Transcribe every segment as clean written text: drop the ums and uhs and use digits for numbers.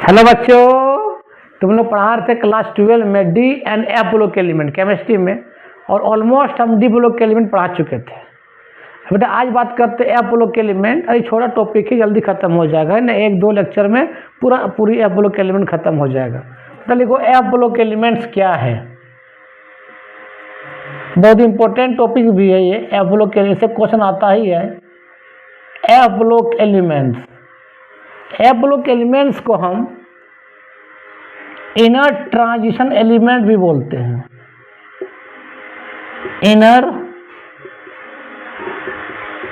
Hello बच्चों, तुम लोग पढ़ा रहे थे क्लास 12 में डी एंड एफ ब्लॉक के एलिमेंट केमिस्ट्री में, और ऑलमोस्ट हम डी ब्लॉक के एलिमेंट पढ़ा चुके थे। बेटा आज बात करते हैं एफ ब्लॉक के एलिमेंट। अरे छोटा टॉपिक ही जल्दी खत्म हो जाएगा, है ना। एक दो लेक्चर में पूरी एफ ब्लॉक के एलिमेंट खत्म हो जाएगा। तो लिखो एफ ब्लॉक के एलिमेंट्स क्या है। बहुत इंपॉर्टेंट टॉपिक भी है ये। एफ ब्लॉक के से क्वेश्चन आता ही है। F block elements, F block elements को हम इनर ट्रांजिशन एलिमेंट भी बोलते हैं। इनर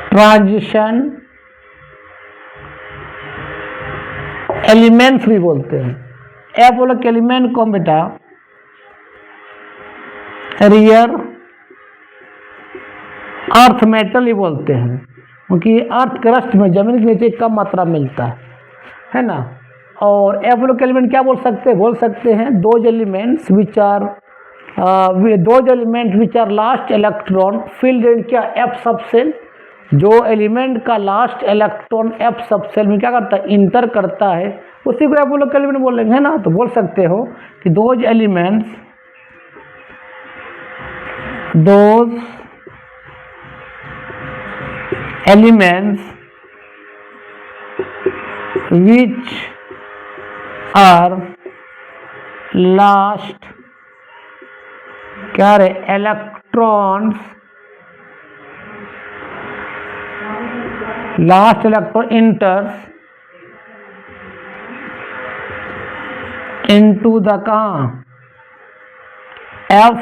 ट्रांजिशन एलिमेंट्स भी बोलते हैं। एफ ब्लॉक एलिमेंट को बेटा रियर अर्थ मेटल ही बोलते हैं, क्योंकि अर्थ क्रस्ट में जमीन के नीचे कम मात्रा मिलता है ना। और एफ ब्लॉक एलिमेंट क्या बोल सकते हैं those elements which are last electron filled in क्या एफ सबसेल। जो एलिमेंट का लास्ट इलेक्ट्रॉन एफ सबसेल में क्या करता है, इंटर करता है, उसी को एफ ब्लॉक एलिमेंट बोलेंगे, है ना। तो बोल सकते हो कि those elements which are last क्या रे electrons last electron इंटर्स into the कहाँ एफ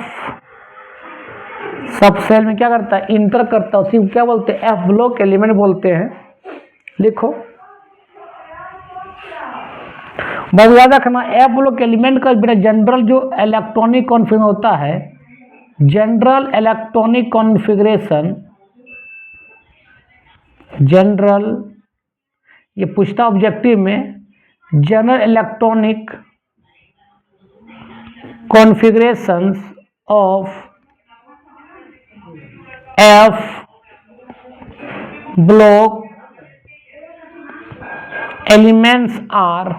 सबसेल में क्या करता है, इंटर करता है, उसी को क्या बोलते हैं एफ ब्लॉक एलिमेंट बोलते हैं। लिखो बहुत याद रखना, एफ ब्लॉक एलिमेंट का बिना जनरल जो इलेक्ट्रॉनिक कॉन्फ़िगरेशन होता है, जनरल इलेक्ट्रॉनिक कॉन्फ़िगरेशन, जनरल ये पूछता ऑब्जेक्टिव में, general electronic configurations of F block elements are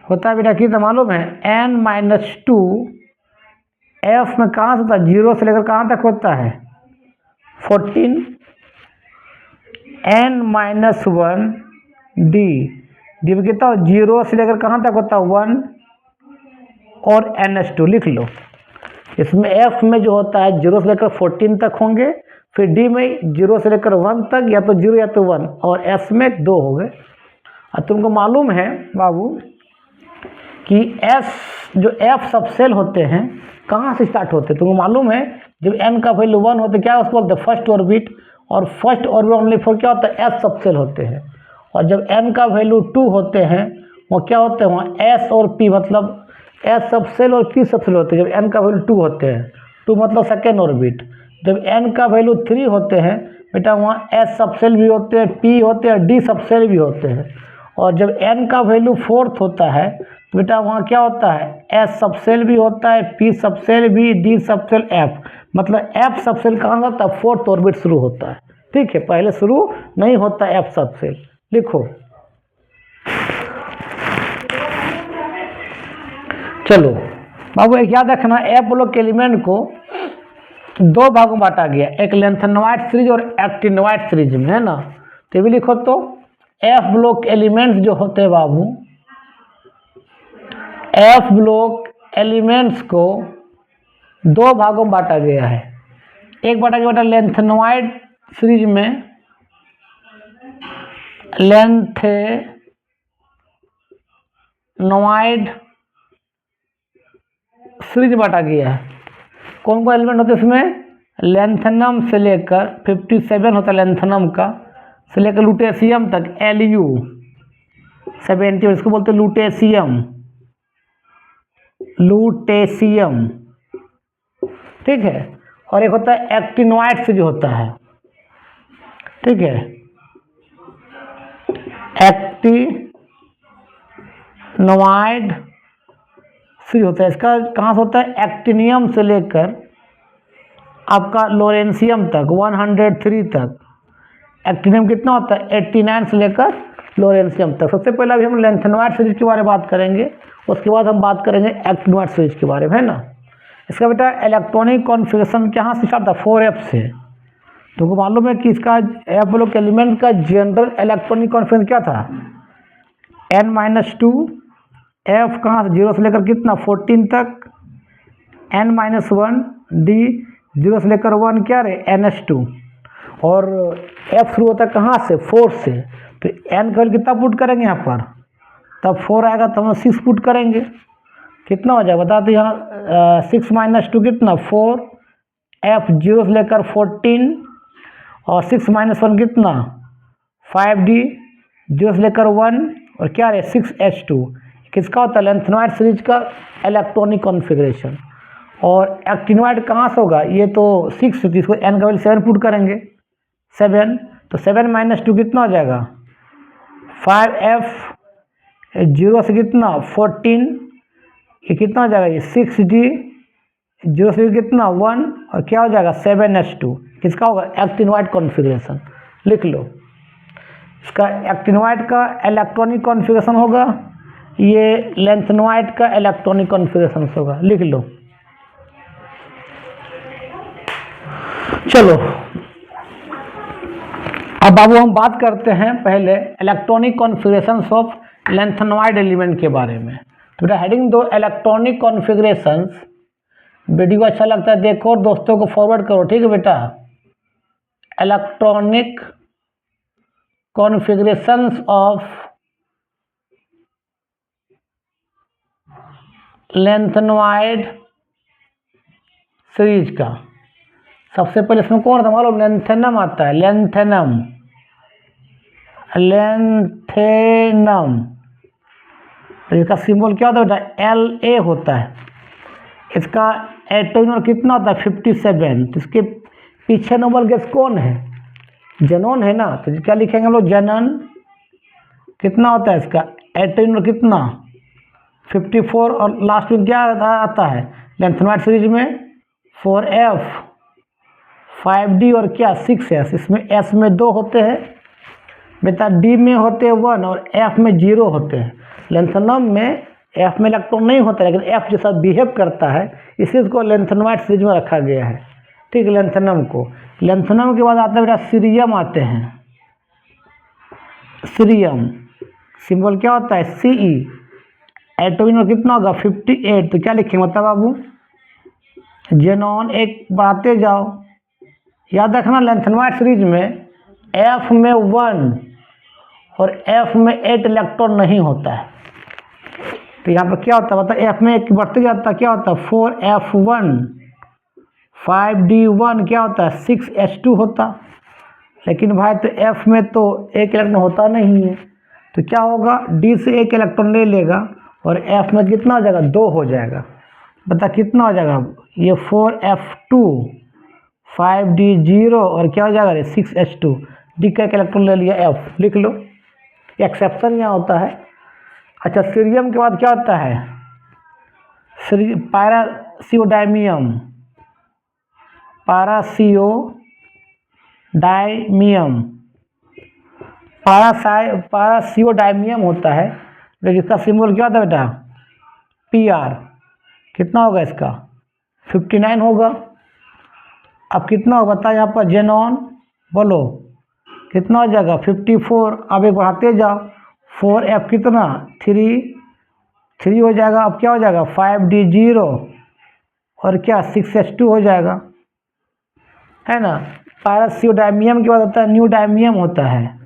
होता है बेटा कितना मालूम है, n-2 एफ में कहाँ से होता है, 0 से लेकर कहाँ तक होता है 14, n-1 डी में कितना 0 से लेकर कहाँ तक होता है 1 और ns2 लिख लो। इसमें एफ में जो होता है 0 से लेकर 14 तक होंगे, फिर डी में 0 से लेकर 1 तक, या तो 0 या तो 1, और एस में 2 हो गए। अब तुमको मालूम है बाबू कि एस जो एफ सबसेल होते हैं कहाँ से स्टार्ट होते हैं, तुमको मालूम है जब एन का वैल्यू 1 होता है क्या उसको बोलते हैं फर्स्ट ऑर्बिट, और फर्स्ट ऑर्बिट ओनली फॉर क्या होता है एस सबसेल होते हैं। और जब एन का वैल्यू 2 होते हैं वो क्या होते हैं, वहाँ एस और पी मतलब एस सबसेल और पी सबसेल होते हैं। जब एन का वैल्यू 2 होते हैं, 2 मतलब सेकेंड ऑर्बिट। जब एन का वैल्यू 3 होते हैं बेटा वहाँ एस सबसेल भी होते हैं, पी होते हैं, डी सबसेल भी होते हैं। और जब एन का वैल्यू 4 होता है तो बेटा वहाँ क्या होता है एस सबसेल भी होता है, पी सबसेल भी, डी सबसेल, एफ मतलब एफ सबसेल कहाँ होता है 4th ऑर्बिट शुरू होता है। ठीक है, पहले शुरू नहीं होता एफ सबसेल। लिखो चलो बाबू एक याद रखना, एफ ब्लॉक एलिमेंट को 2 भागों में बांटा गया, एक लेंथेनॉइड सीरीज और एक्टिनॉइड सीरीज में, है ना। तो भी लिखो तो एफ ब्लॉक एलिमेंट्स जो होते हैं बाबू, एफ ब्लॉक एलिमेंट्स को 2 भागों में बांटा गया है। एक बांटा गया बेटा लेंथेनॉइड सीरीज में, लेंथेनॉइड सीरीज बांटा गया है। कौन कौन एलिमेंट होते हैं इसमें, लेंथेनम से लेकर 57 होता है लेंथेनम का, से लेकर लुटेशियम तक Lu70, इसको बोलते हैं लुटेशियम। ठीक है, और एक होता है एक्टिनॉइड से जो होता है, ठीक है, एक्टिनॉइड से होता है। इसका कहाँ से होता है, एक्टिनियम से लेकर आपका लोरेंशियम तक 103 तक। एक्टिनियम कितना होता है 89 से लेकर फ्लोरेंशियम तक। सबसे पहले अभी हम लेंथेनॉइड सीरीज के बारे में बात करेंगे, उसके बाद हम बात करेंगे एक्टिनॉइड सीरीज के बारे में, है ना। इसका बेटा इलेक्ट्रॉनिक कॉन्फ़िगरेशन कहाँ से स्टार्ट था, 4f से। तुमको मालूम है कि इसका एफ ब्लॉक एलिमेंट का जनरल इलेक्ट्रॉनिक कॉन्फ़िगरेशन क्या था, n-2, f कहाँ से 0 से लेकर कितना 14 तक, n-1, d 0 से लेकर 1 क्या रहे ns2, और f शुरू होता है कहाँ से 4 से। तो n का कितना पुट करेंगे यहाँ पर, तब 4 आएगा तो हम 6 पुट करेंगे, कितना हो जाएगा बता दो यहाँ 6 - 2 कितना 4, f 0 से लेकर 14 और 6 - 1 कितना 5d 0 से लेकर 1 और क्या रहे 6h2। किसका होता है लेंथेनॉइड सीरीज का इलेक्ट्रॉनिक कॉन्फ़िगरेशन। और एक्टिनॉइड कहाँ से होगा, ये तो 6 थी, इसको n का वैल्यू 7 पुट करेंगे 7, तो 7 - 2 कितना हो जाएगा 5f 0 से कितना 14, ये कितना हो जाएगा ये 6d 0 से कितना 1 और क्या हो जाएगा 7h2। किसका होगा एक्टिनॉइड कॉन्फ़िगरेशन, लिख लो। इसका एक्टिनॉइड का इलेक्ट्रॉनिक कॉन्फ़िगरेशन होगा, ये लेंथेनॉइड का इलेक्ट्रॉनिक कॉन्फ़िगरेशन होगा, लिख लो। चलो अब बाबू हम बात करते हैं पहले electronic configuration of lanthanoid element के बारे में। तो बेटा हेडिंग दो इलेक्ट्रॉनिक कॉन्फ़िगरेशंस। वीडियो अच्छा लगता है देखो और दोस्तों को फॉरवर्ड करो, ठीक है बेटा। Electronic configurations of lanthanoid series का सबसे पहले इसमें कौन था मालूम, लेंथेनम आता है, लेंथेनम इसका सिंबल क्या होता है बेटा La होता है। इसका एटॉमिक नंबर कितना होता है 57। तो इसके पीछे नोबल गैस कौन है, जेनॉन है ना, तो क्या लिखेंगे हम लोग जेनन। कितना होता है इसका एटॉमिक नंबर कितना 54 और लास्ट में क्या आता है लेंथेनॉइड सीरीज में 4f 5d और क्या 6s। इसमें s में 2 होते हैं बेटा, d में होते हैं 1 और f में 0 होते हैं। लेंथेनम में f में इलेक्ट्रॉन नहीं होता लेकिन f जैसा बिहेव करता है, इसी को लेंथेनॉइड सीरीज में रखा गया है, ठीक है। लेंथेनम को, लेंथेनम के बाद आता है बेटा सीरियम आते हैं। सीरियम सिंबल क्या होता है Ce, एटॉमिक नंबर कितना होगा 58। तो क्या लिखेंगे बता बाबू, जेनॉन एक बढ़ाते जाओ। याद रखना लेंथेनॉइड सीरीज में f में 1 और f में 8 इलेक्ट्रॉन नहीं होता है। तो यहाँ पर क्या होता है बता, f में एक बढ़ते जाता है, क्या होता है 4f1 5d1 क्या होता है 6h2 होता। लेकिन भाई तो f में तो एक इलेक्ट्रॉन होता नहीं है, तो क्या होगा d से एक इलेक्ट्रॉन ले लेगा और f में कितना हो जाएगा 2 हो जाएगा। बता कितना हो जाएगा ये 4f2 5d0 और क्या हो जाएगा 6h2। d का एक इलेक्ट्रॉन ले लिया f, लिख लो, एक्सेप्शन यहाँ होता है। अच्छा सीरियम के बाद क्या होता है पैरासियोडायमियम, पैरासियोडायमियम पैरासियोडायमियम होता है, जिसका सिंबल क्या होता है बेटा Pr। कितना होगा इसका 59 होगा। अब कितना होगा बता यहाँ पर जेनॉन बोलो कितना हो जाएगा 54। अब एक बढ़ाते जाओ 4f कितना 3 हो जाएगा। अब क्या हो जाएगा 5d0 और क्या 6h2 हो जाएगा, है ना। पैरासियोडायमियम के बाद होता है न्यू डायमियम होता है,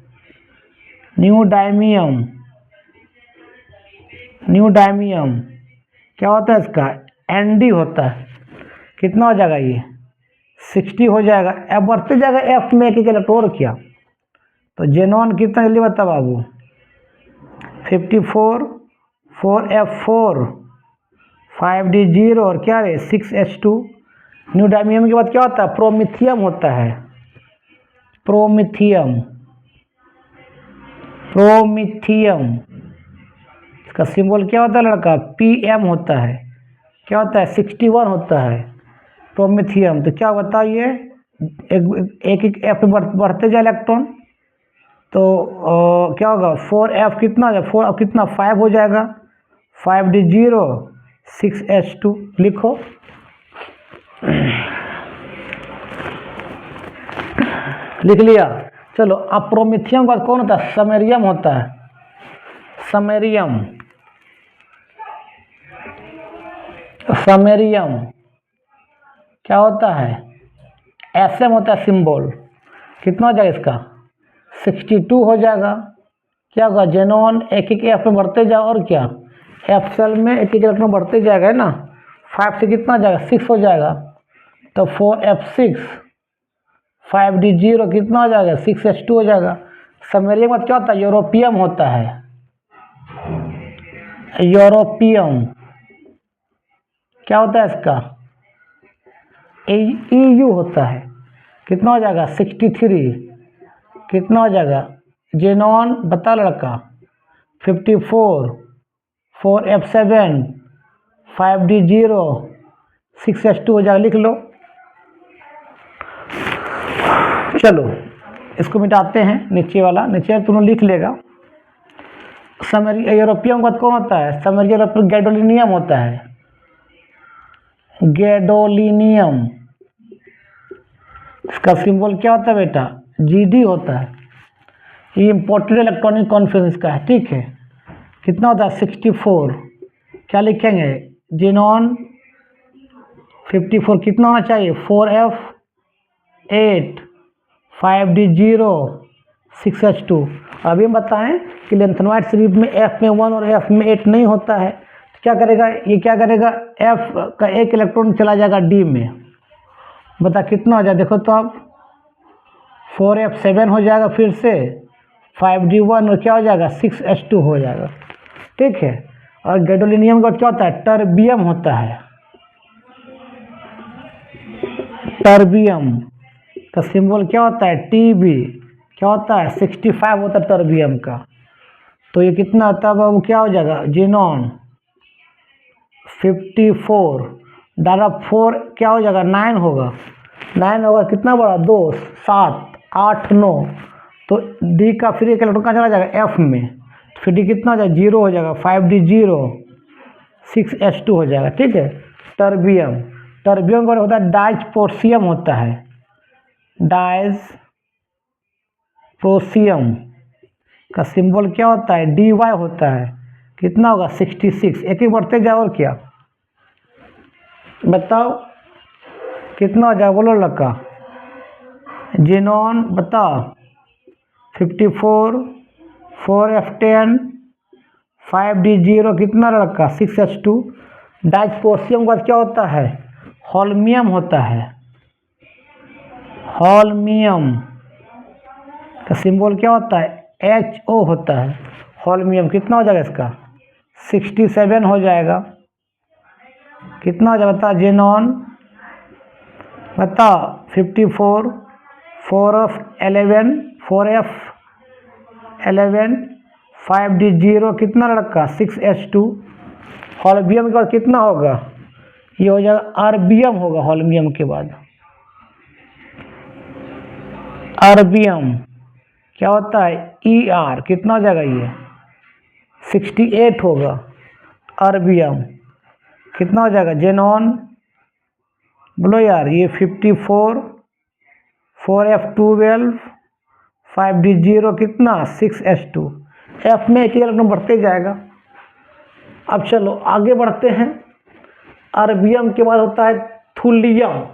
न्यू डायमियम क्या होता है इसका Nd होता है। कितना हो जाएगा ये 60 हो जाएगा। अब बढ़ते जाएगा f में एक इलेक्ट्रॉन क्या, तो जेनॉन कितना जल्दी बता बाबू 54 4f4 5d0 और क्या रे 6h2। न्यू डायमियम के बाद क्या होता है प्रोमिथियम होता है, प्रोमिथियम इसका सिंबल क्या होता है लड़का Pm होता है। क्या होता है 61 होता है प्रोमिथियम। तो क्या बताइए एक एक f में बढ़ते जाए इलेक्ट्रॉन, तो क्या होगा 4F कितना हो जाएगा, 4 अब कितना 5 हो जाएगा, 5D0 6H2 लिखो। लिख लिया। चलो अब प्रोमेथियम का कौन होता है, समैरियम होता है। समैरियम, समैरियम क्या होता है, एसएम होता है सिंबल। कितना हो जाएगा इसका 62 हो जाएगा। क्या होगा, जेनॉन एक एक एफ में बढ़ते जाओ, और क्या एफ सेल में एक एक इलेक्ट्रॉन बढ़ते जाएगा, है ना। 5 से कितना हो जाएगा 6 हो जाएगा, तो 4F6 5D0 कितना हो जाएगा 6H2 हो जाएगा। समैरियम का क्या होता है, यूरोपियम होता है। यूरोपियम क्या होता है इसका, EU होता है। कितना हो जाएगा 63, कितना हो जाएगा जेनॉन बता लड़का 54, 4F7 5D0 6H2 हो जाएगा, लिख लो। चलो इसको मिटाते हैं, नीचे वाला नीचे तुम लिख लेगा। यूरोपियम का कौन होता है, समैरियम गैडोलिनियम होता है। गैडोलिनियम, इसका सिंबल क्या होता है बेटा, GD होता है। ये इंपॉर्टेंट इलेक्ट्रॉनिक कॉन्फ्रेंस का है, ठीक है। कितना होता है 64, क्या लिखेंगे जेनॉन 54 कितना होना चाहिए 4F8 5D0 6H2। अभी हम बताएं कि लेंथेनॉइड सीरीज में F में 1 और F में 8 नहीं होता है, तो क्या करेगा ये, क्या करेगा F का एक इलेक्ट्रॉन चला जाएगा D में। बता कितना हो जाए, देखो तो अब 4F7 हो जाएगा, फिर से 5D1 और क्या हो जाएगा 6H2 हो जाएगा, ठीक है। और गैडोलिनियम का क्या होता है, टर्बियम होता है। टर्बियम का सिंबल क्या होता है, TB, क्या होता है 65 होता है टर्बियम का। तो ये कितना होता है, अब क्या हो जाएगा जेनॉन 54 डाला 4 क्या हो जाएगा 9 होगा, 9 होगा कितना बड़ा 2 7 8 9, तो D का फिर एक इलेक्ट्रॉन कहाँ चला जाएगा F में, तो फिर D कितना हो जाएगा 0 हो जाएगा 5D0 6H2 हो जाएगा, ठीक है। टर्बियम, टर्बियम का होता है डाइसप्रोसियम होता है। डाइसप्रोसियम का सिंबल क्या होता है, DY होता है। कितना होगा 66, एक ही बढ़ते जाओ, और क्या बताओ कितना हो जाएगा, बोलो लड़का जेनॉन बताओ 54 4F10 5D0 कितना लड़का 6H2। डाइसप्रोसियम का क्या होता है, होल्मियम होता है। होल्मियम का सिंबल क्या होता है, HO होता है। होल्मियम कितना हो जाएगा इसका 67 हो जाएगा। कितना हो जाएगा बता जेनॉन बताओ 54 4F11 5D0 कितना लड़का 6H2। होल्मियम के बाद कितना होगा, ये हो जाएगा अर्बियम होगा। होल्मियम के बाद अर्बियम क्या होता है ER, कितना हो जाएगा ये 68 होगा। अर्बियम कितना हो जाएगा जेनॉन बोलो यार, ये 54 4F12 5D0 कितना 6H2। F में एक इलेक्ट्रॉन बढ़ते जाएगा। अब चलो आगे बढ़ते हैं। अर्बियम के बाद होता है थुलियम।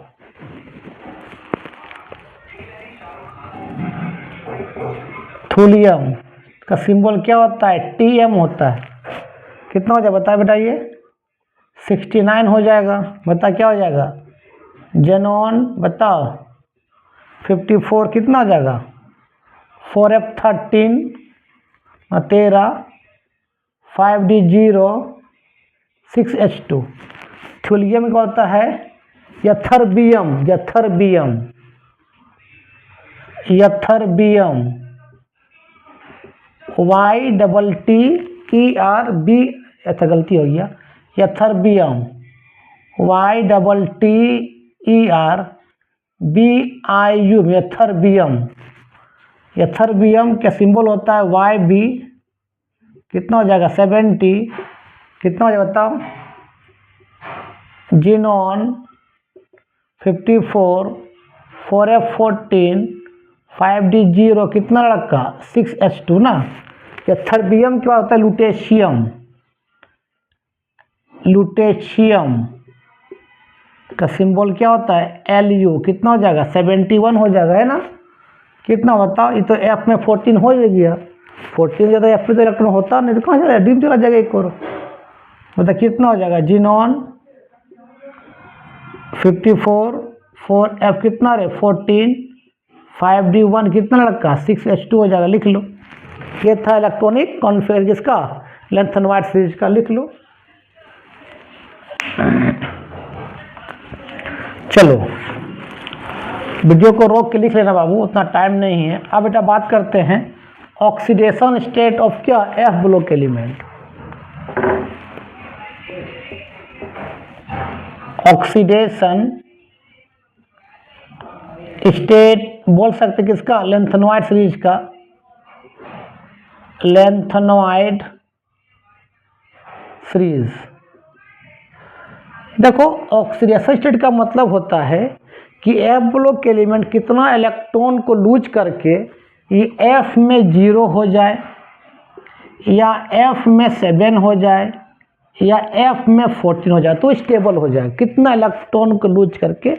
थुलियम का सिंबल क्या होता है, TM होता है। कितना हो जाएगा बता बेटा, ये 69 हो जाएगा। बता क्या हो जाएगा जेनॉन बताओ 54 कितना हो जाएगा 4F13 13 5D0 6H2। थुलियम का होता है यथर्बियम। यथर्बियम यथर्बियम YTTERB, अच्छा गलती हो गया, यथर्बियम YTTERBIUM यथर्बियम। एथर्बियम का सिंबल होता है YB, कितना हो जाएगा 70, कितना हो जाएगा बताओ, जीनॉन 54, 4F14, 5D0, कितना लड़का 6H2 ना। एथर्बियम क्या होता है लुटेशियम, लुटेशियम का सिंबल क्या होता है LU, कितना हो जाएगा 71 हो जाएगा है ना। कितना बताओ, ये तो F में 14 हो गया, 14 ज़्यादा F में तो इलेक्ट्रॉन होता नहीं तो कहाँ जाएगा, डी चला जाएगा एक और। मतलब कितना हो जाएगा जीनॉन 54, 4F कितना रे 14, 5D1 कितना लड़का 6H2 हो जाएगा, लिख लो। ये था इलेक्ट्रॉनिक कॉन्फिगरेशन किसका, लेंथ एंड वाइड सीरीज का, लिख लो। चलो वीडियो को रोक के लिख लेना बाबू, उतना टाइम नहीं है। अब बेटा बात करते हैं ऑक्सीडेशन स्टेट ऑफ क्या F block element. Oxidation state बोल सकते किसका, लेंथेनॉइड सीरीज का, लेंथेनॉइड सीरीज। देखो ऑक्सीडेशन स्टेट का मतलब होता है कि F ब्लॉक एलिमेंट कितना इलेक्ट्रॉन को लूज करके ये F में 0 हो जाए या F में 7 हो जाए या F में 14 हो जाए तो स्टेबल हो जाए। कितना इलेक्ट्रॉन को लूज करके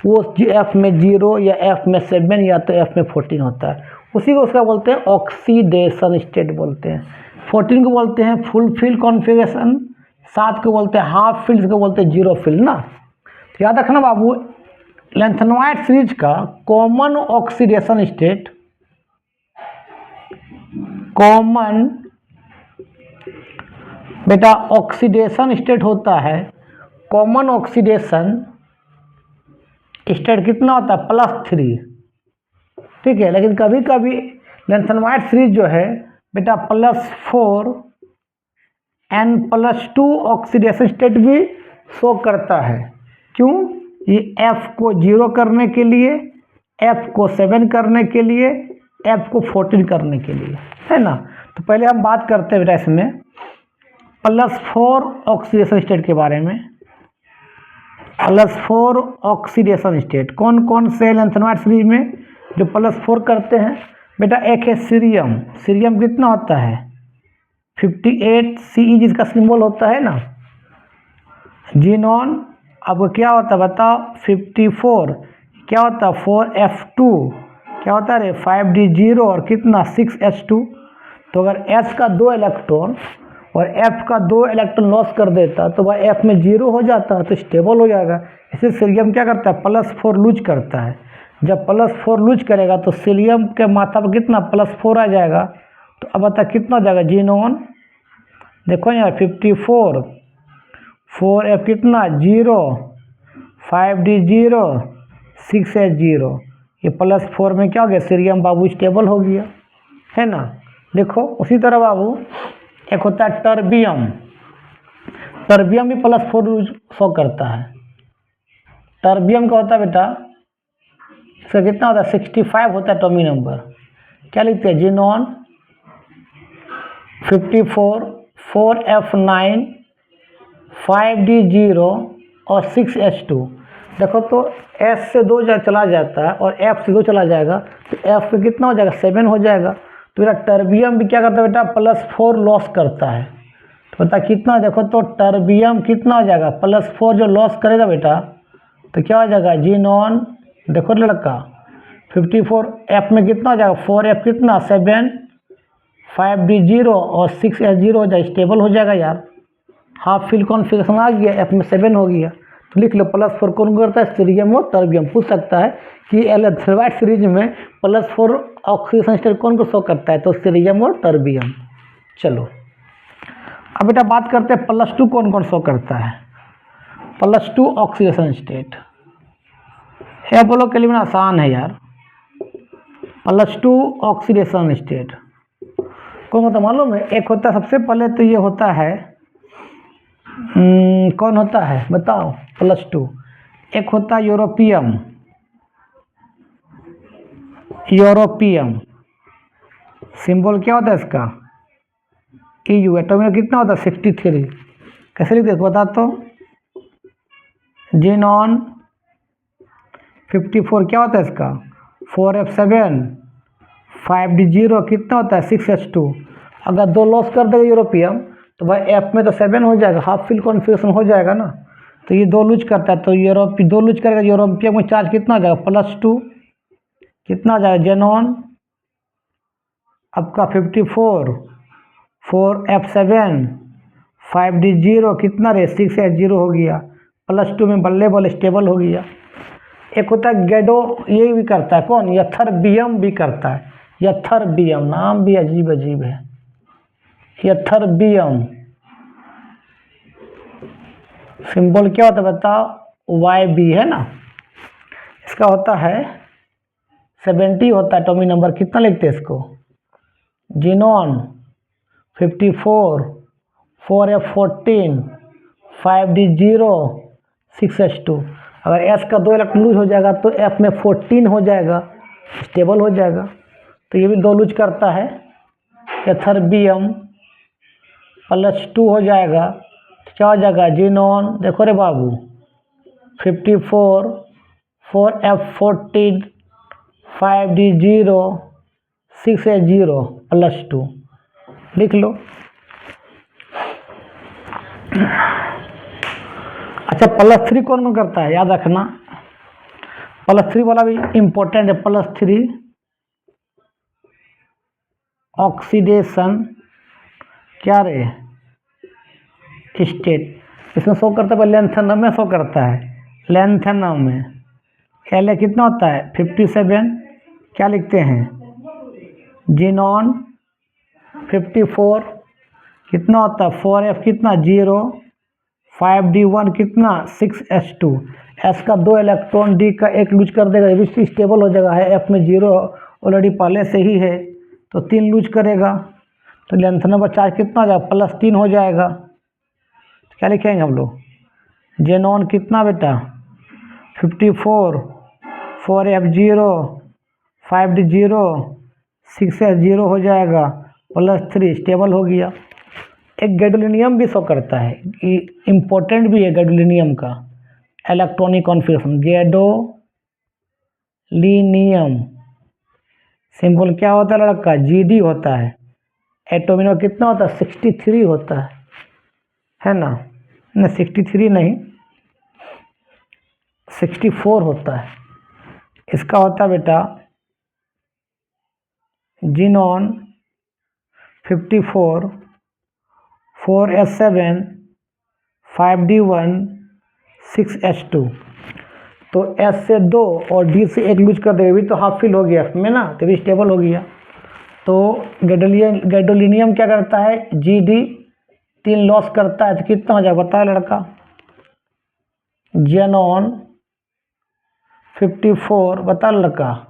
वो F में 0 या F में 7 या तो F में 14 होता है, उसी को उसका बोलते हैं ऑक्सीडेशन स्टेट बोलते हैं। 14 को बोलते हैं फुल फील्ड कॉन्फ़िगरेशन, 7 को बोलते हैं हाफ फील्ड, को बोलते हैं 0 फील्ड ना। तो याद रखना बाबू, लेंथेनॉइड सीरीज का कॉमन ऑक्सीडेशन स्टेट, कॉमन बेटा ऑक्सीडेशन स्टेट होता है, कॉमन ऑक्सीडेशन स्टेट कितना होता है +3, ठीक है। लेकिन कभी कभी लेंथेनॉइड सीरीज जो है बेटा +4 N+2 ऑक्सीडेशन स्टेट भी शो करता है। क्यों, ये F को 0 करने के लिए, F को 7 करने के लिए, F को 14 करने के लिए, है ना। तो पहले हम बात करते हैं बेटा इसमें +4 ऑक्सीडेशन स्टेट के बारे में। +4 ऑक्सीडेशन स्टेट कौन कौन से लेंथेनॉइड सीरीज में जो +4 करते हैं बेटा, एक है सीरियम। सीरियम कितना होता है 58 Ce जिसका सिंबल होता है ना। जीनॉन अब क्या होता है बताओ 54, क्या होता है 4F2, क्या होता है रे 5D0 और कितना 6H2। तो अगर S का 2 इलेक्ट्रॉन और F का 2 इलेक्ट्रॉन लॉस कर देता तो वह F में 0 हो जाता तो स्टेबल हो जाएगा। इसे सीरियम क्या करता है +4 लूज करता है। जब +4 लूज करेगा तो सीरियम के माथा पर कितना +4 आ जाएगा। तो अब बता कितना हो जाएगा जीनॉन, देखो यार 54, 4F कितना 0, 5D0, 6H0, ये +4 में क्या हो गया सीरियम बाबू स्टेबल हो गया, है ना। देखो उसी तरह बाबू एक होता है टर्बियम। टर्बियम भी +4 शो करता है। टर्बियम का होता है बेटा, इसका कितना होता है 65 होता है एटॉमिक नंबर। क्या लिखते हैं जीनॉन 54, 4F9, 5D0 और 6H2। देखो तो S से 2 चला जाता है और F से 2 चला जाएगा तो F पे कितना हो जाएगा 7 हो जाएगा। तो बेटा टर्बियम भी क्या करता है बेटा +4 लॉस करता है। तो बता कितना, देखो तो टर्बियम कितना हो जाएगा +4 जो लॉस करेगा बेटा तो क्या हो जाएगा जीनॉन, देखो लड़का 54 F में कितना हो जाएगा 4F कितना 7, 5D0 और 6H0 हो जाए स्टेबल हो जाएगा यार। हाफ फील्ड कॉन्फ़िगरेशन आ गया, F में 7 हो गया। तो लिख लो +4 कौन करता है सीरियम और टर्बियम। पूछ सकता है कि लेंथेनॉइड सीरीज में +4 ऑक्सीडेशन स्टेट कौन को शो करता है, तो सीरियम और टर्बियम। चलो अब बेटा बात करते हैं +2 कौन कौन शो करता है। +2 ऑक्सीडेशन स्टेट है, बोलो के लिए आसान है यार। +2 ऑक्सीडेशन स्टेट कौन होता मालूम है, एक होता है सबसे पहले तो ये होता है कौन होता है बताओ +2, एक होता है यूरोपियम। यूरोपियम सिंबल क्या होता है इसका, EU। एटॉमिक कितना होता है 63। कैसे लिखते बता तो, जीनॉन 54 क्या होता है इसका 4F7, 5D0 कितना होता है 6H2। अगर 2 लॉस कर देगा यूरोपियम तो भाई एफ में तो 7 हो जाएगा, हाफ फिल कॉन्फ़िगरेशन हो जाएगा ना। तो ये 2 लूज करता है, तो यूरोप 2 लूज करेगा, यूरोपियम में चार्ज कितना हो जाएगा +2, कितना हो जाएगा जेनॉन आपका 54, 4F7, 5D0 कितना रे 6H0 हो गया, +2 में बल्ले बल्ले स्टेबल हो गया। एक होता है गैडो, ये भी करता है कौन, यथरबियम भी करता है। यथरबियम नाम भी अजीब अजीब है, यथरबियम। सिंबल क्या होता है बताओ, YB है ना। इसका होता है 70 होता है एटॉमिक नंबर। कितना लिखते हैं इसको, जीनॉन 54, 4F14, 5D0, 6H2। अगर S का 2 इलेक्ट्रॉन लूज हो जाएगा तो F में 14 हो जाएगा, स्टेबल हो जाएगा। तो ये भी 2 लूज करता है, एथरबियम +2 हो जाएगा, क्या हो जाएगा जीनॉन, देखो रे बाबू 54, 4F14, 5D0, 6H0 +2 लिख लो। अच्छा +3 कौन कौन करता है याद रखना, +3 वाला भी इम्पोर्टेंट है। +3 ऑक्सीडेशन क्या रे स्टेट, इसमें शो करता है लेंथेनम में शो करता है, लेंथेनम में La कितना होता है 57, क्या लिखते हैं जीनॉन 54 कितना होता है 4F कितना 0, 5D1 कितना 6H2। S का 2 इलेक्ट्रॉन, D का 1 लूज कर देगा, ये भी स्टेबल हो जाएगा है, F में 0 ऑलरेडी पहले से ही है तो 3 लूज करेगा, तो लेंथेनम का चार्ज कितना हो जाएगा +3 हो जाएगा। तो क्या लिखेंगे हम लोग, जेनॉन कितना बेटा 54, 4F0, 5D0, 6H0 हो जाएगा, +3 स्टेबल हो गया। एक गैडोलिनियम भी शो करता है, इम्पोर्टेंट भी है गैडोलिनियम का इलेक्ट्रॉनिक कॉन्फ़िगरेशन, गैडोलिनियम सिंबल क्या होता है लड़का GD होता है। एटॉमिक नंबर कितना होता है 63 होता है ना, नहीं 63 नहीं 64 होता है। इसका होता है बेटा जीनॉन 54, 4S7, 5D1, 6H2। तो S से 2 और D से 1 लूज कर देगा, भी तो हाफ फिल हो गया F में ना, तो भी स्टेबल हो गया। तो गैडोलिनियम क्या करता है GD 3 लॉस करता है, तो कितना हो जाएगा बता लड़का, जेनॉन 54 बता लड़का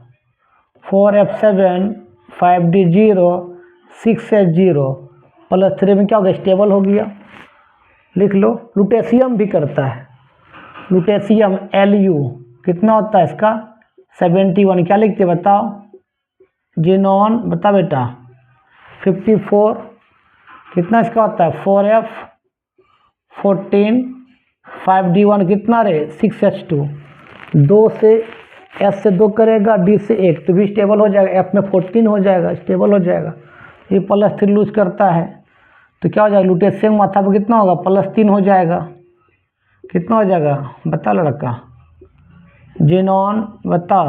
4F7, 5D0, 6H0 +3 में क्या हो गया स्टेबल हो गया, लिख लो। लुटेशियम भी करता है, लुटेशियम Lu कितना होता है इसका 71, क्या लिखते बताओ जीनॉन बता बेटा 54 कितना इसका होता है 4F14, 5D1 कितना रे 6H2। 2 से S से 2 करेगा, D से 1 तो भी स्टेबल हो जाएगा, F में 14 हो जाएगा, स्टेबल हो जाएगा। ये +3 लूज करता है तो क्या हो जाएगा लुटेशियम माथा पर कितना होगा +3 हो जाएगा, कितना हो जाएगा बता लड़का जीनॉन बता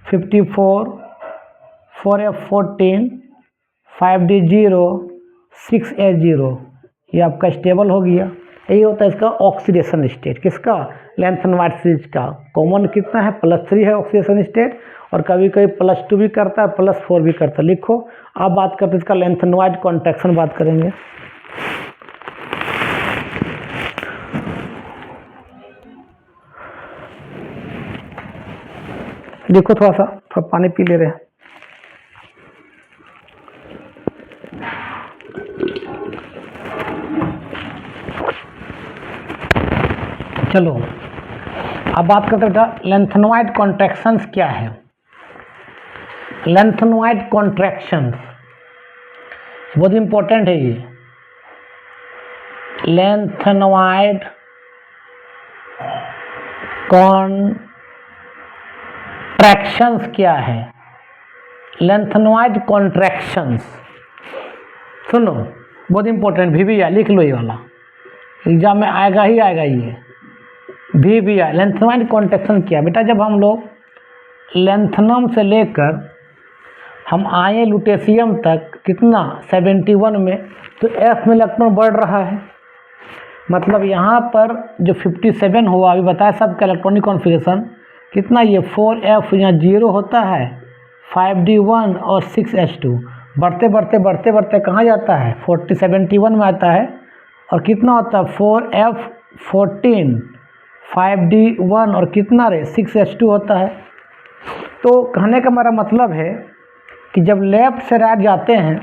54, 4F14, 5D0, 6H0 ये आपका स्टेबल हो गया। यही होता है इसका ऑक्सीडेशन स्टेट, किसका लैंथेनमाइट सीरीज का। कॉमन कितना है +3 है ऑक्सीडेशन स्टेट, और कभी कभी +2 भी करता है, +4 भी करता है। लिखो अब बात करते हैं इसका लैंथेनमाइट कॉन्ट्रैक्शन बात करेंगे। देखो थोड़ा पानी पी ले रहे हैं। चलो अब बात करते हैं बेटा लैंथेनोइड कॉन्ट्रैक्शंस क्या है। लेंथेनॉइड कॉन्ट्रैक्शन, बहुत इंपॉर्टेंट है ये। लेंथेनॉइड कॉन्ट्रैक्शंस क्या है? लेंथेनॉइड कॉन्ट्रैक्शंस सुनो, बहुत इंपॉर्टेंट, VBI लिख लो, ये वाला एग्जाम में आएगा ही आएगा ये VBI। लेंथेनॉइड कॉन्ट्रैक्शन क्या बेटा? जब हम लोग लेंथनम से लेकर हम आए लुटेशियम तक, कितना 71 में, तो F में इलेक्ट्रॉन बढ़ रहा है। मतलब यहाँ पर जो 57 हुआ, अभी बताया सबका इलेक्ट्रॉनिक कॉन्फ़िगरेशन कितना, ये 4F यहाँ 0 होता है, 5D1 और 6H2, बढ़ते बढ़ते बढ़ते बढ़ते कहाँ जाता है, 71 में आता है, और कितना होता है 4F14, 5D1 और कितना रे 6H2 होता है। तो कहने का मेरा मतलब है कि जब लेफ़्ट से राइट जाते हैं,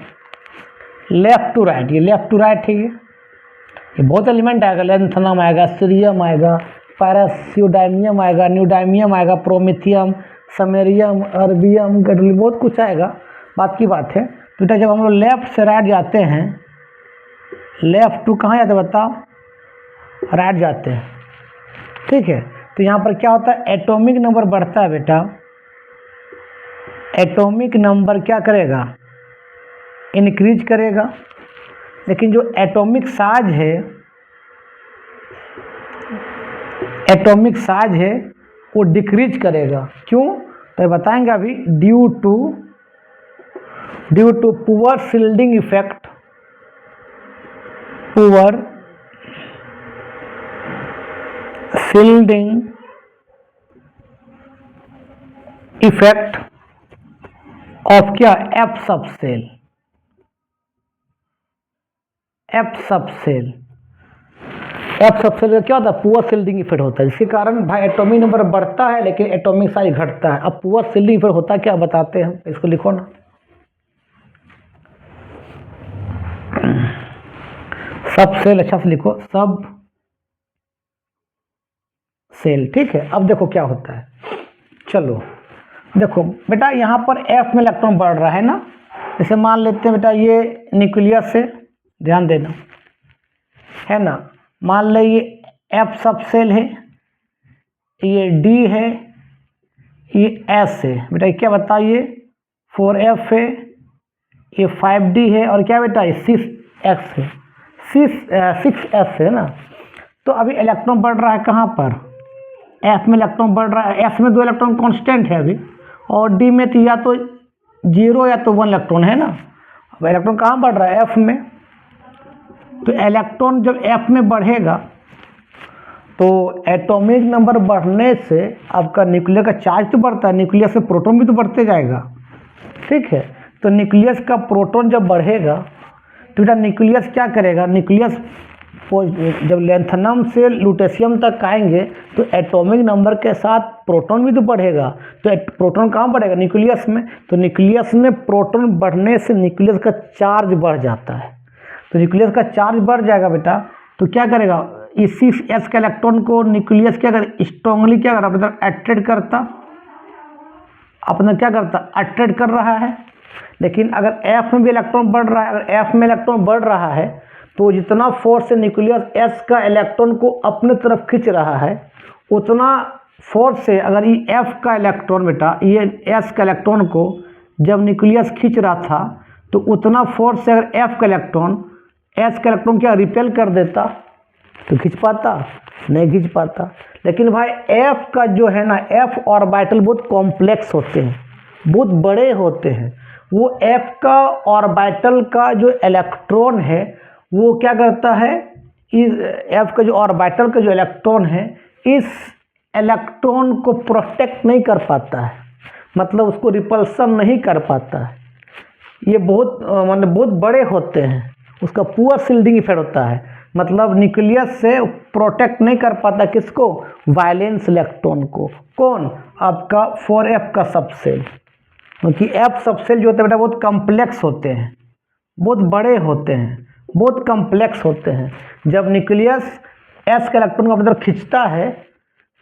लेफ़्ट टू राइट, ये लेफ़्ट टू राइट है, ये बहुत एलिमेंट आएगा, लेंथनम आएगा, सीरियम आएगा, पैरासियोडाइमियम आएगा, न्यूडाइमियम आएगा, प्रोमेथियम, समेरियम, अर्बियम, गैडोलियम, बहुत कुछ आएगा, बात की बात है। तो बेटा जब हम लोग लेफ़्ट से राइट जाते हैं, लेफ़्ट टू कहाँ जाते हैं बताओ, राइट जाते हैं, ठीक है। तो यहाँ पर क्या होता है, एटॉमिक नंबर बढ़ता है बेटा, एटॉमिक नंबर क्या करेगा, इंक्रीज करेगा, लेकिन जो एटॉमिक साइज है, एटॉमिक साइज है वो डिक्रीज करेगा। क्यों? तो बताएंगे अभी। Due to poor shielding effect, poor shielding effect of क्या, F subshell, F subshell. F subshell का क्या होता है, पुअर शील्डिंग इफेक्ट होता है, जिसके कारण भाई एटॉमिक नंबर बढ़ता है लेकिन एटॉमिक साइज घटता है। अब पुअर शील्डिंग इफेक्ट होता है क्या, बताते हैं, इसको लिखो ना, सबसेल, अच्छा से लिखो, सब सेल, ठीक है। अब देखो क्या होता है, चलो देखो बेटा, यहाँ पर F में इलेक्ट्रॉन बढ़ रहा है ना, जैसे मान लेते हैं बेटा ये न्यूक्लियस से, ध्यान देना है ना, मान ले ये F सबसेल है, ये D है, ये S है बेटा, क्या बताइए, 4F है, ये 5D है, और क्या बेटा ये 6X है, 6S है ना। तो अभी इलेक्ट्रॉन बढ़ रहा है कहाँ पर, F में इलेक्ट्रॉन बढ़ रहा है, S में 2 इलेक्ट्रॉन कांस्टेंट है अभी, और D में तो या तो 0 या तो 1 इलेक्ट्रॉन है ना। अब इलेक्ट्रॉन कहाँ बढ़ रहा है, F में। तो इलेक्ट्रॉन जब F में बढ़ेगा तो एटॉमिक नंबर बढ़ने से आपका न्यूक्लियस का चार्ज तो बढ़ता है, न्यूक्लियस से प्रोटॉन भी तो बढ़ते जाएगा, ठीक है। तो न्यूक्लियस का प्रोटॉन जब बढ़ेगा तो बेटा न्यूक्लियस क्या करेगा, न्यूक्लियस जब लेंथनम से लुटेशियम तक आएंगे तो एटॉमिक नंबर के साथ प्रोटॉन भी तो बढ़ेगा, तो प्रोटॉन कहाँ बढ़ेगा, न्यूक्लियस में। तो न्यूक्लियस में प्रोटॉन बढ़ने से न्यूक्लियस का चार्ज बढ़ जाता है, तो न्यूक्लियस का चार्ज बढ़ जाएगा बेटा, तो क्या करेगा, इसी S के इलेक्ट्रॉन को न्यूक्लियस क्या करे, स्ट्रांगली क्या करता, मतलब अट्रैक्ट करता, अपना क्या करता, अट्रैक्ट कर रहा है। लेकिन अगर F में भी इलेक्ट्रॉन बढ़ रहा है, अगर F में इलेक्ट्रॉन बढ़ रहा है तो जितना फोर्स से न्यूक्लियस S का इलेक्ट्रॉन को अपने तरफ खींच रहा है, उतना फोर्स से अगर ये F का इलेक्ट्रॉन बेटा, ये S का इलेक्ट्रॉन को जब न्यूक्लियस खींच रहा था तो उतना फोर्स से अगर F का इलेक्ट्रॉन S का इलेक्ट्रॉन क्या रिपेल कर देता, तो खींच पाता, नहीं खींच पाता। लेकिन भाई F का जो है ना, F ऑर्बिटल बहुत कॉम्प्लेक्स होते हैं, बहुत बड़े होते हैं। वो F का ऑर्बिटल का जो इलेक्ट्रॉन है वो क्या करता है, इस F का जो ऑर्बिटल का जो इलेक्ट्रॉन है, इस इलेक्ट्रॉन को प्रोटेक्ट नहीं कर पाता है, मतलब उसको रिपल्सन नहीं कर पाता है। ये बहुत मतलब बहुत बड़े होते हैं, उसका पुअर शील्डिंग इफेक्ट होता है, मतलब न्यूक्लियस से प्रोटेक्ट नहीं कर पाता किसको, वायलेंस इलेक्ट्रॉन को। कौन, आपका 4F का सबसेल, क्योंकि F सबसेल जो होते हैं बेटा बहुत कम्प्लेक्स होते हैं, बहुत बड़े होते हैं, बहुत कम्प्लेक्स होते हैं। जब न्यूक्लियस S का इलेक्ट्रॉन को अपनी तरफ खींचता है,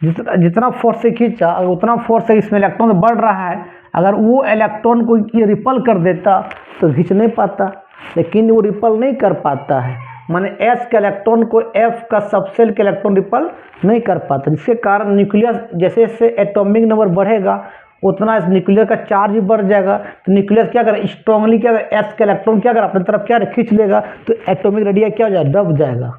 जितना फोर्स से खींचा, अगर उतना फोर्स से इसमें इलेक्ट्रॉन बढ़ रहा है, अगर वो इलेक्ट्रॉन को ये रिपल कर देता तो खींच नहीं पाता, लेकिन वो रिपल नहीं कर पाता है, माने एस के इलेक्ट्रॉन को एफ का सबसेल के इलेक्ट्रॉन रिपल नहीं कर पाता, जिसके कारण न्यूक्लियस जैसे जैसे एटॉमिक नंबर बढ़ेगा उतना इस न्यूक्लियर का चार्ज भी बढ़ जाएगा। तो न्यूक्लियस क्या करे, स्ट्रांगली क्या करे, एस के इलेक्ट्रॉन क्या करे, अपनी तरफ क्या खींच लेगा, तो एटॉमिक रेडियस क्या हो जाएगा, दब जाएगा।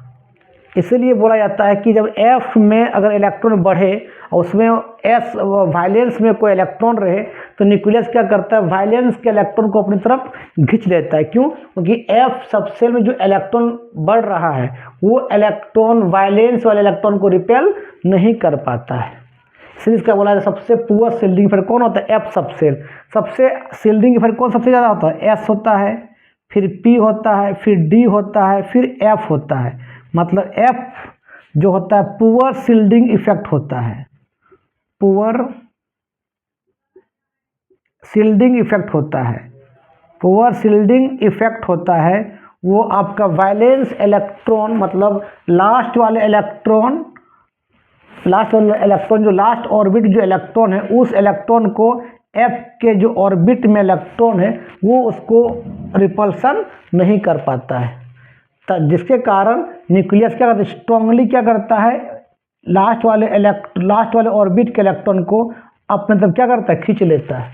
इसीलिए बोला जाता है कि जब एफ में अगर इलेक्ट्रॉन बढ़े और उसमें एस वायलेंस में कोई इलेक्ट्रॉन रहे तो न्यूक्लियस क्या करता है, वायलेंस के इलेक्ट्रॉन को अपनी तरफ खींच लेता है। क्यों? क्योंकि एफ सबसेल में जो इलेक्ट्रॉन बढ़ रहा है वो इलेक्ट्रॉन वायलेंस वाले इलेक्ट्रॉन को रिपेल नहीं कर पाता है। इसलिए इसका बोला जाता है सबसे पुअर शिल्डिंग इफेक्ट कौन होता है, एफ सबसेल। सबसे शिल्डिंग इफेक्ट कौन सबसे ज़्यादा होता है, एस होता है, फिर पी होता है, फिर डी होता है, फिर एफ होता है। मतलब एफ जो होता है पुअर शिल्डिंग इफेक्ट होता है, पुअर शिल्डिंग इफेक्ट होता है, पुअर शिल्डिंग इफेक्ट होता है। वो आपका वायलेंस इलेक्ट्रॉन मतलब लास्ट वाले इलेक्ट्रॉन जो लास्ट ऑर्बिट जो इलेक्ट्रॉन है उस इलेक्ट्रॉन को एफ के जो ऑर्बिट में इलेक्ट्रॉन है वो उसको रिपल्सन नहीं कर पाता है, जिसके कारण न्यूक्लियस क्या करता है, स्ट्रांगली क्या करता है, लास्ट वाले ऑर्बिट के इलेक्ट्रॉन को अपने तरफ क्या करता है, खींच लेता है।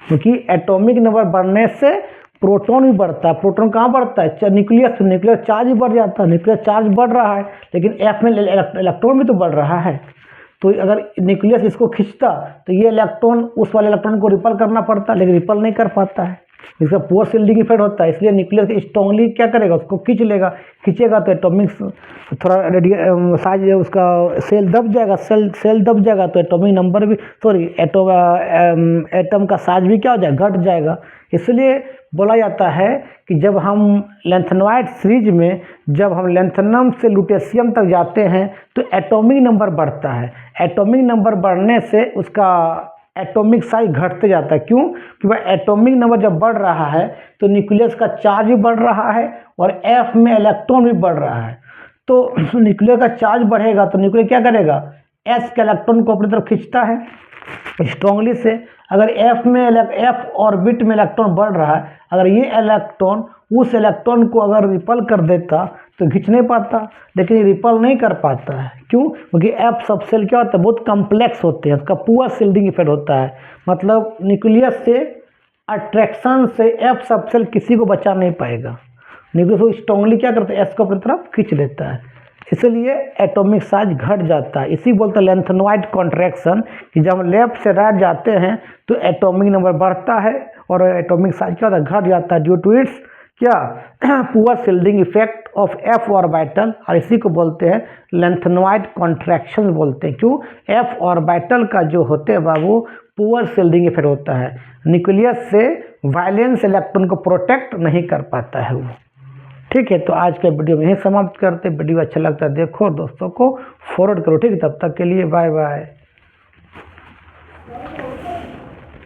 क्योंकि एटॉमिक नंबर बढ़ने से प्रोटॉन भी बढ़ता है। प्रोटॉन कहाँ बढ़ता है, न्यूक्लियस चार्ज भी बढ़ जाता है, न्यूक्लियस चार्ज बढ़ रहा है, लेकिन एफ में इलेक्ट्रॉन भी तो बढ़ रहा है। तो अगर न्यूक्लियस इसको खींचता तो ये इलेक्ट्रॉन उस वाले इलेक्ट्रॉन को रिपल करना पड़ता, लेकिन रिपल नहीं कर पाता है, इसका पुअर शिल्डिंग इफेक्ट होता है। इसलिए न्यूक्लियस स्ट्रांगली क्या करेगा, उसको खींचेगा तो एटॉमिक थोड़ा साइज उसका सेल दब जाएगा, सेल दब जाएगा तो एटॉमिक नंबर भी एटम का साइज भी क्या हो जाएगा, घट जाएगा। इसलिए बोला जाता है कि जब हम लेंथेनॉइड सीरीज में जब हम लेंथेनम से लुटेशियम तक जाते हैं तो एटॉमिक नंबर बढ़ता है। एटॉमिक नंबर बढ़ने से उसका एटॉमिक साइज घटते जाता है। क्यों? क्योंकि एटॉमिक नंबर जब बढ़ रहा है तो न्यूक्लियस का चार्ज भी बढ़ रहा है और एफ में इलेक्ट्रॉन भी बढ़ रहा है। तो न्यूक्लियस का चार्ज बढ़ेगा तो न्यूक्लियस क्या करेगा, एस के इलेक्ट्रॉन को अपनी तरफ खींचता है स्ट्रांगली से। अगर एफ ऑर्बिट में इलेक्ट्रॉन बढ़ रहा है, अगर ये इलेक्ट्रॉन उस इलेक्ट्रॉन को अगर रिपल कर देता तो खींच नहीं पाता, लेकिन ये रिपल नहीं कर पाता है। क्यों? क्योंकि एफ सबसेल क्या होता है, बहुत कम्प्लेक्स होते हैं, उसका पुअर शिल्डिंग इफेक्ट होता है। मतलब न्यूक्लियस से अट्रैक्शन से एफ सबसेल किसी को बचा नहीं पाएगा, न्यूक्लियस को स्ट्रांगली क्या करता है, एस को अपनी तरफ खींच लेता है, इसलिए एटॉमिक साइज घट जाता है। इसी बोलते हैं लेंथेनॉइड कॉन्ट्रैक्शन, कि जब हम लेफ्ट से राइट जाते हैं तो एटॉमिक नंबर बढ़ता है और एटॉमिक साइज क्या होता है, घट जाता है ड्यू टू इट्स क्या poor shielding effect of F orbital. और इसी को बोलते हैं लेंथेनॉइड कॉन्ट्रैक्शन बोलते हैं। क्यों? एफ ऑर्बिटल का जो होते हैं बाबू पुअर शिल्डिंग इफेक्ट होता है, न्यूक्लियस से वायलेंस इलेक्ट्रॉन को प्रोटेक्ट नहीं कर पाता है वो। ठीक है, तो आज के वीडियो में यही समाप्त करते। वीडियो अच्छा लगता है देखो, दोस्तों को फॉरवर्ड करो। ठीक है, तब तक के लिए बाय बाय।